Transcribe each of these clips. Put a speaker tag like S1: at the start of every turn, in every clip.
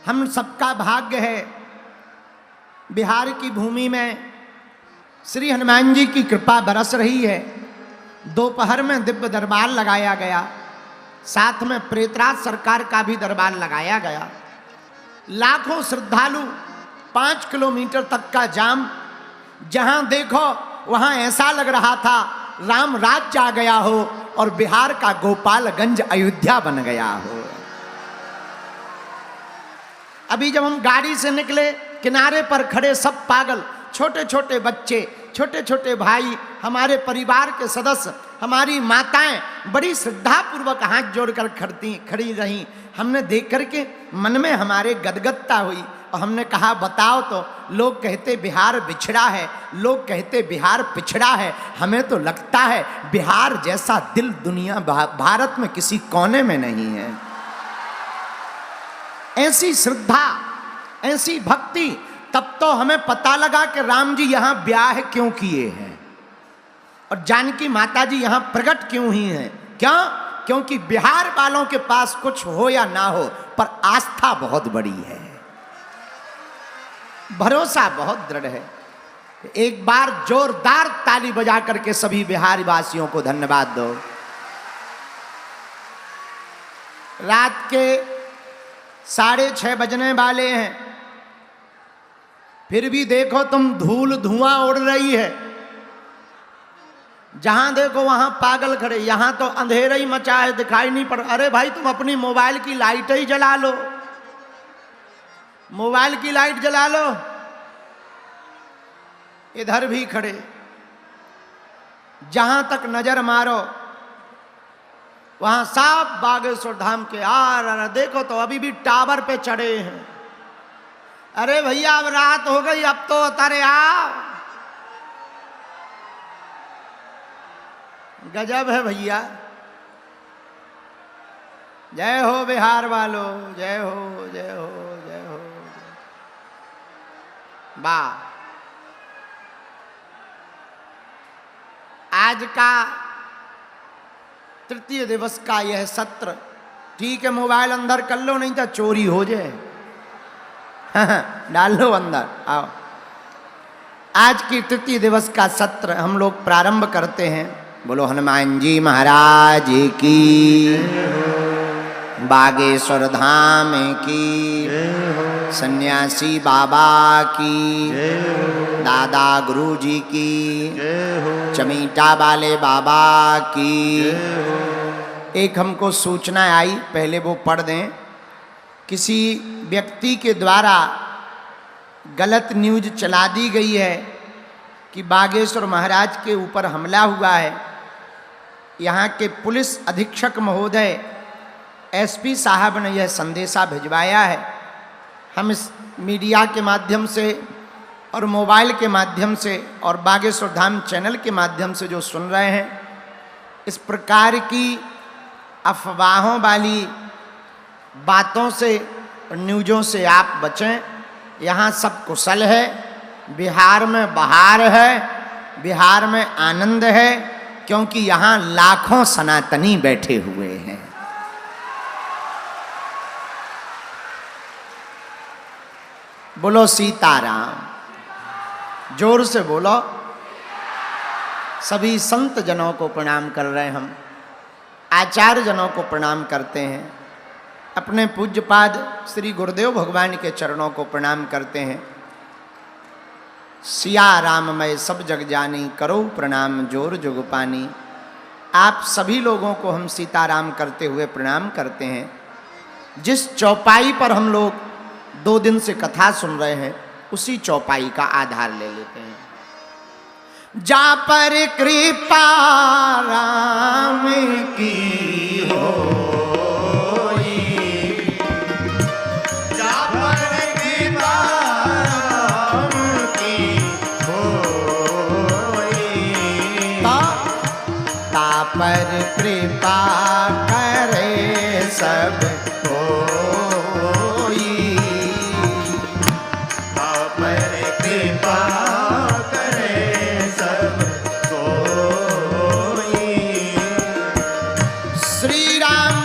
S1: हम सबका भाग्य है बिहार की भूमि में श्री हनुमान जी की कृपा बरस रही है। दोपहर में दिव्य दरबार लगाया गया, साथ में प्रेतराज सरकार का भी दरबार लगाया गया। लाखों श्रद्धालु, 5 किलोमीटर तक का जाम, जहां देखो वहां ऐसा लग रहा था राम राज्य आ गया हो और बिहार का गोपालगंज अयोध्या बन गया हो। अभी जब हम गाड़ी से निकले, किनारे पर खड़े सब पागल, छोटे छोटे बच्चे, छोटे छोटे भाई, हमारे परिवार के सदस्य, हमारी माताएं बड़ी श्रद्धा पूर्वक हाथ जोड़कर खड़ी रहीं। हमने देख करके मन में हमारे गदगदता हुई और हमने कहा बताओ तो, लोग कहते बिहार बिछड़ा है, लोग कहते बिहार पिछड़ा है, हमें तो लगता है बिहार जैसा दिल दुनिया भारत में किसी कोने में नहीं है। ऐसी श्रद्धा, ऐसी भक्ति। तब तो हमें पता लगा कि राम जी यहां ब्याह क्यों किए हैं और जानकी माता जी यहां प्रकट क्यों हुई हैं। क्यों? क्योंकि बिहार वालों के पास कुछ हो या ना हो, पर आस्था बहुत बड़ी है, भरोसा बहुत दृढ़ है। एक बार जोरदार ताली बजा करके सभी बिहारी वासियों को धन्यवाद दो। रात के 6:30 बजने वाले हैं, फिर भी देखो तुम धूल धुआं उड़ रही है। जहां देखो वहां पागल खड़े। यहां तो अंधेरा ही मचा है, दिखाई नहीं पड़। अरे भाई तुम अपनी मोबाइल की लाइट ही जला लो, मोबाइल की लाइट जला लो। इधर भी खड़े, जहां तक नजर मारो वहां सब बागेश्वर धाम के आर देखो तो अभी भी टावर पे चढ़े हैं। अरे भैया अब रात हो गई, अब तो उतरे आओ। गजब है भैया। जय हो बिहार वालों, जय हो जय हो जय हो। वाह। आज का तृतीय दिवस का यह सत्र, ठीक है मोबाइल अंदर कर लो नहीं तो चोरी हो जाए। डाल लो अंदर, आओ। आज की तृतीय दिवस का सत्र हम लोग प्रारंभ करते हैं। बोलो हनुमान जी महाराज की, बागेश्वर धाम की, सन्यासी बाबा की, दादा गुरु जी की, चमीटा वाले बाबा की। एक हमको सूचना आई, पहले वो पढ़ दें। किसी व्यक्ति के द्वारा गलत न्यूज चला दी गई है कि बागेश्वर महाराज के ऊपर हमला हुआ है। यहाँ के पुलिस अधीक्षक महोदय एसपी साहब ने यह संदेशा भिजवाया है। हम इस मीडिया के माध्यम से और मोबाइल के माध्यम से और बागेश्वर धाम चैनल के माध्यम से जो सुन रहे हैं, इस प्रकार की अफवाहों वाली बातों से और न्यूज़ों से आप बचें। यहाँ सब कुशल है, बिहार में बहार है, बिहार में आनंद है, क्योंकि यहाँ लाखों सनातनी बैठे हुए हैं। बोलो सीताराम, जोर से बोलो। सभी संत जनों को प्रणाम कर रहे हैं हम, आचार्य जनों को प्रणाम करते हैं, अपने पूज्यपाद श्री गुरुदेव भगवान के चरणों को प्रणाम करते हैं। सिया राममय सब जग जानी, करो प्रणाम जोर जुग पानी। आप सभी लोगों को हम सीताराम करते हुए प्रणाम करते हैं। जिस चौपाई पर हम लोग 2 दिन से कथा सुन रहे हैं, उसी चौपाई का आधार ले लेते हैं। जा पर कृपा राम की हो, पर कृपा करे सब कोई, पर कृपा करे सब कोई। श्री राम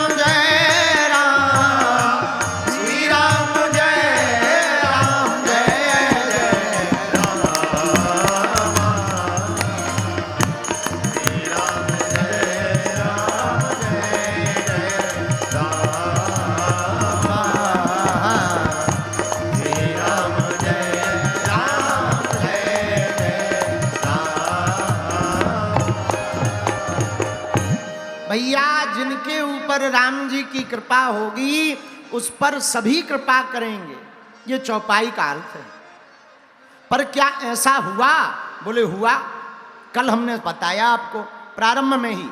S1: पर राम जी की कृपा होगी उस पर सभी कृपा करेंगे, ये चौपाई का अर्थ है। पर क्या ऐसा हुआ? बोले हुआ। कल हमने बताया आपको प्रारंभ में ही।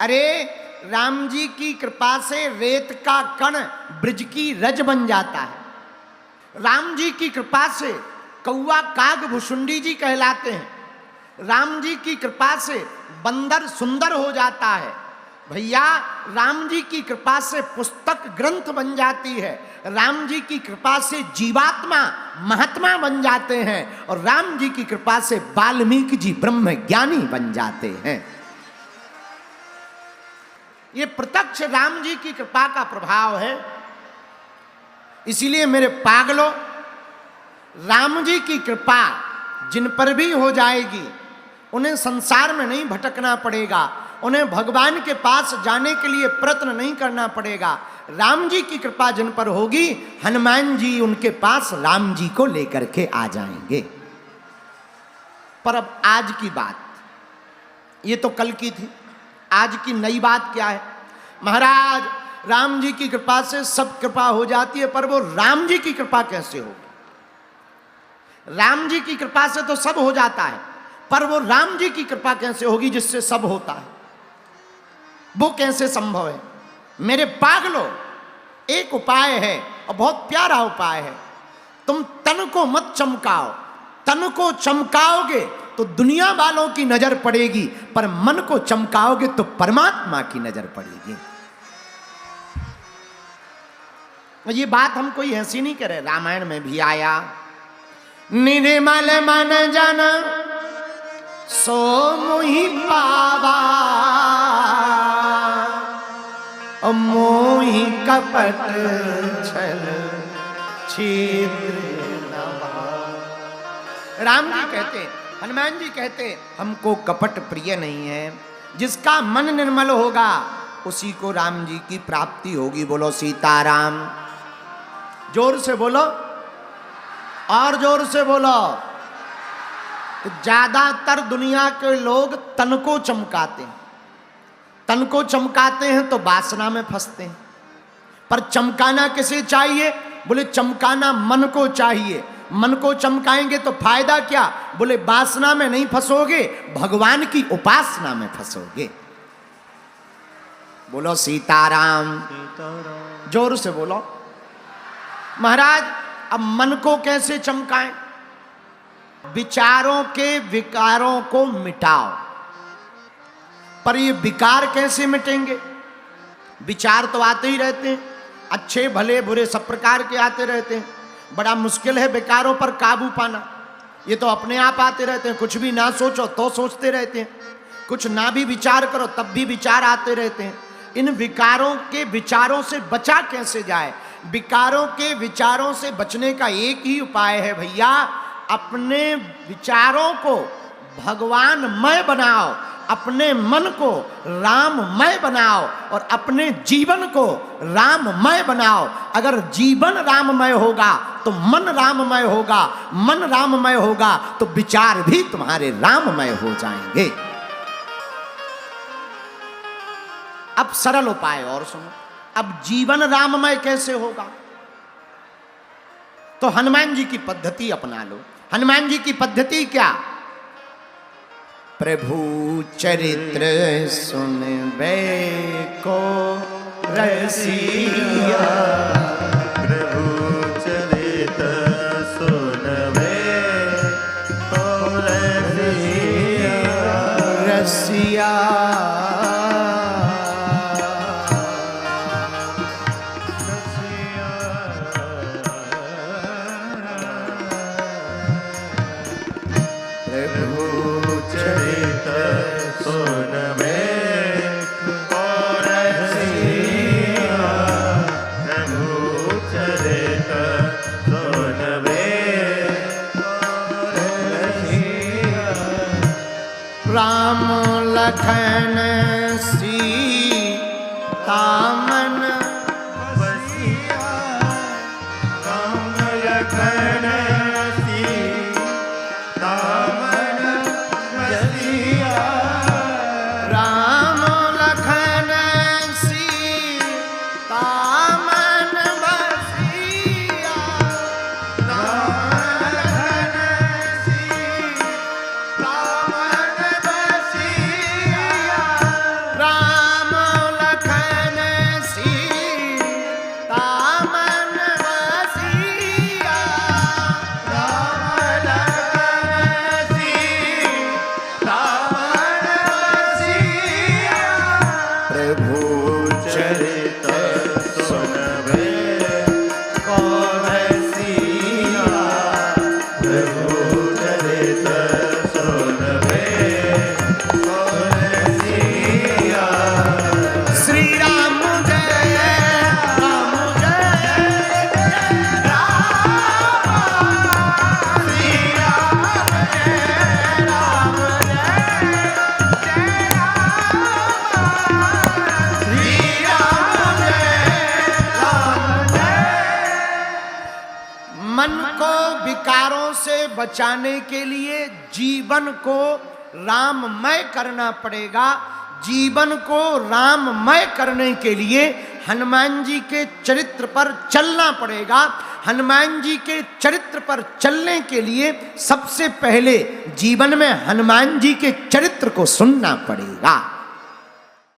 S1: अरे राम जी की कृपा से रेत का कण ब्रज की रज बन जाता है। राम जी की कृपा से कौवा काग भुसुंडी जी कहलाते हैं। राम जी की कृपा से बंदर सुंदर हो जाता है। भैया राम जी की कृपा से पुस्तक ग्रंथ बन जाती है। राम जी की कृपा से जीवात्मा महात्मा बन जाते हैं और राम जी की कृपा से वाल्मीकि जी ब्रह्म ज्ञानी बन जाते हैं। ये प्रत्यक्ष राम जी की कृपा का प्रभाव है। इसीलिए मेरे पागलों, राम जी की कृपा जिन पर भी हो जाएगी उन्हें संसार में नहीं भटकना पड़ेगा, उन्हें भगवान के पास जाने के लिए प्रयत्न नहीं करना पड़ेगा। राम जी की कृपा जिन पर होगी, हनुमान जी उनके पास राम जी को लेकर के आ जाएंगे। पर अब आज की बात, ये तो कल की थी, आज की नई बात क्या है? महाराज राम जी की कृपा से सब कृपा हो जाती है, पर वो राम जी की कृपा कैसे होगी? राम जी की कृपा से तो सब हो जाता है, पर वो राम जी की कृपा कैसे होगी जिससे सब होता है? वो कैसे संभव है? मेरे पागलों, एक उपाय है और बहुत प्यारा उपाय है। तुम तन को मत चमकाओ। तन को चमकाओगे तो दुनिया वालों की नजर पड़ेगी, पर मन को चमकाओगे तो परमात्मा की नजर पड़ेगी। ये बात हम कोई ऐसी नहीं करे, रामायण में भी आया, निर्मल मन जन सो मोहि पावा, मोहि कपट छल छिद्र न भाव। राम जी कहते, हनुमान जी कहते, हमको कपट प्रिय नहीं है। जिसका मन निर्मल होगा उसी को राम जी की प्राप्ति होगी। बोलो सीताराम। जोर से बोलो, और जोर से बोलो। तो ज्यादातर दुनिया के लोग तन को चमकाते हैं। तन को चमकाते हैं तो वासना में फंसते हैं। पर चमकाना किसे चाहिए? बोले चमकाना मन को चाहिए। मन को चमकाएंगे तो फायदा क्या? बोले वासना में नहीं फंसोगे, भगवान की उपासना में फंसोगे। बोलो सीताराम। जोर से बोलो। महाराज अब मन को कैसे चमकाएं? विचारों के विकारों को मिटाओ। पर ये विकार कैसे मिटेंगे? विचार तो आते ही रहते हैं, अच्छे भले बुरे सब प्रकार के आते रहते हैं। बड़ा मुश्किल है विकारों पर काबू पाना। ये तो अपने आप आते रहते हैं। कुछ भी ना सोचो तो सोचते रहते हैं, कुछ ना भी विचार करो तब भी विचार आते रहते हैं। इन विकारों के विचारों से बचा कैसे जाए? विकारों के विचारों से बचने का एक ही उपाय है भैया, अपने विचारों को भगवानमय बनाओ, अपने मन को राममय बनाओ और अपने जीवन को राममय बनाओ। अगर जीवन राममय होगा तो मन राममय होगा, मन राममय होगा तो विचार भी तुम्हारे राममय हो जाएंगे। अब सरल उपाय और सुनो। अब जीवन राममय कैसे होगा? तो हनुमान जी की पद्धति अपना लो। हनुमान जी की पद्धति क्या? प्रभु चरित्र सुनबे को रसिया,
S2: प्रभु चरित्र सुनबे को रसिया,
S1: रसिया राम लखन सीता मन
S2: बसिया, राम लखन सीता मन बसिया,
S1: राम लखन सीता विकारों से बचाने के लिए जीवन को राममय करना पड़ेगा। जीवन को राममय करने के लिए हनुमान जी के चरित्र पर चलना पड़ेगा। हनुमान जी के चरित्र पर चलने के लिए सबसे पहले जीवन में हनुमान जी के चरित्र को सुनना पड़ेगा।